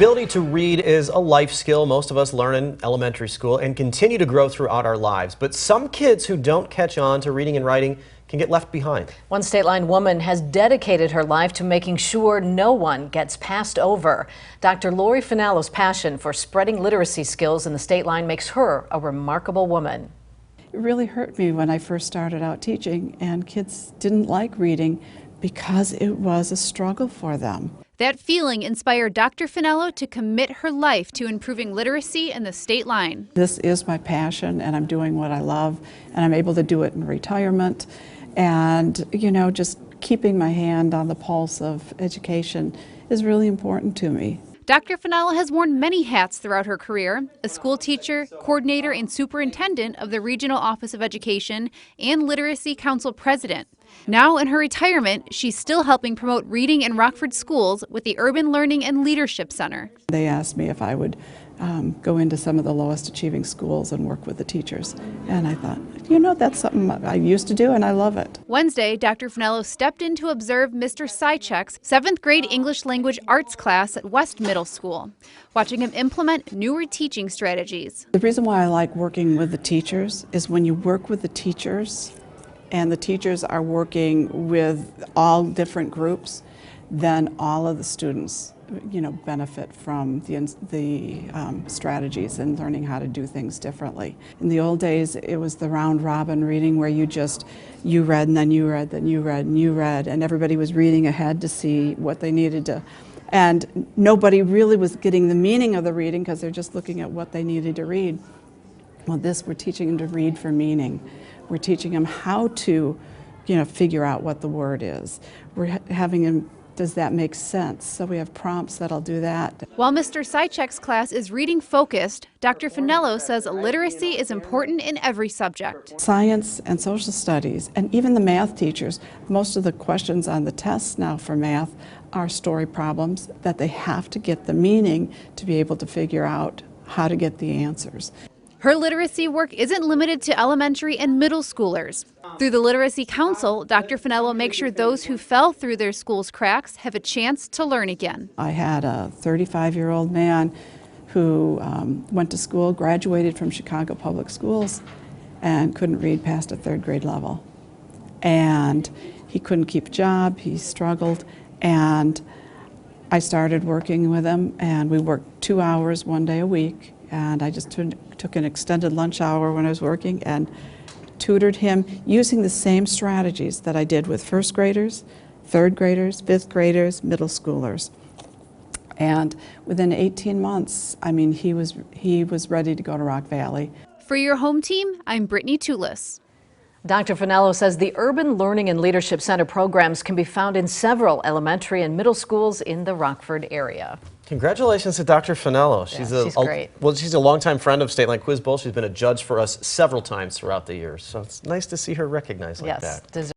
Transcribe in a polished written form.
ability to read is a life skill most of us learn in elementary school and continue to grow throughout our lives. But some kids who don't catch on to reading and writing can get left behind. One state line woman has dedicated her life to making sure no one gets passed over. Dr. Lori Finallo's passion for spreading literacy skills in the state line makes her a remarkable woman. It really hurt me when I first started out teaching, and kids didn't like reading because it was a struggle for them. That feeling inspired Dr. Finallo to commit her life to improving literacy in the state line. This is my passion, and I'm doing what I love, and I'm able to do it in retirement. And, you know, just keeping my hand on the pulse of education is really important to me. Dr. Finallo has worn many hats throughout her career: a school teacher, coordinator, and superintendent of the Regional Office of Education, and Literacy Council president. Now in her retirement, she's still helping promote reading in Rockford schools with the Urban Learning and Leadership Center. They asked me if I would go into some of the lowest achieving schools and work with the teachers. And I thought, you know, that's something I used to do and I love it. Wednesday, Dr. Finallo stepped in to observe Mr. Sychek's 7th grade English Language Arts class at West Middle School, watching him implement newer teaching strategies. The reason why I like working with the teachers is when you work with the teachers and the teachers are working with all different groups, then all of the students, you know, benefit from the strategies and learning how to do things differently. In the old days, it was the round robin reading where you read and then you read, then you read and you read, and everybody was reading ahead to see what they needed to, and nobody really was getting the meaning of the reading because they're just looking at what they needed to read. Well, we're teaching them to read for meaning. We're teaching them how to, you know, figure out what the word is. We're having them, does that make sense? So we have prompts that'll do that. While Mr. Sychek's class is reading focused, Dr. Finallo says literacy is important in every subject. Science and social studies, and even the math teachers, most of the questions on the tests now for math are story problems that they have to get the meaning to be able to figure out how to get the answers. Her literacy work isn't limited to elementary and middle schoolers. Through the Literacy Council, Dr. Finallo makes sure those who fell through their school's cracks have a chance to learn again. I had a 35-year-old man who went to school, graduated from Chicago Public Schools, and couldn't read past a 3rd grade level. And he couldn't keep a job, he struggled, and I started working with him, and we worked 2 hours one day a week. And I just took an extended lunch hour when I was working and tutored him using the same strategies that I did with 1st graders, 3rd graders, 5th graders, middle schoolers. And within 18 months, I mean, he was ready to go to Rock Valley. For your home team, I'm Brittany Toulis. Dr. Finallo says the Urban Learning and Leadership Center programs can be found in several elementary and middle schools in the Rockford area. Congratulations to Dr. Finallo. She's great. Well, she's a longtime friend of State Line Quiz Bowl. She's been a judge for us several times throughout the years. So it's nice to see her recognized like that.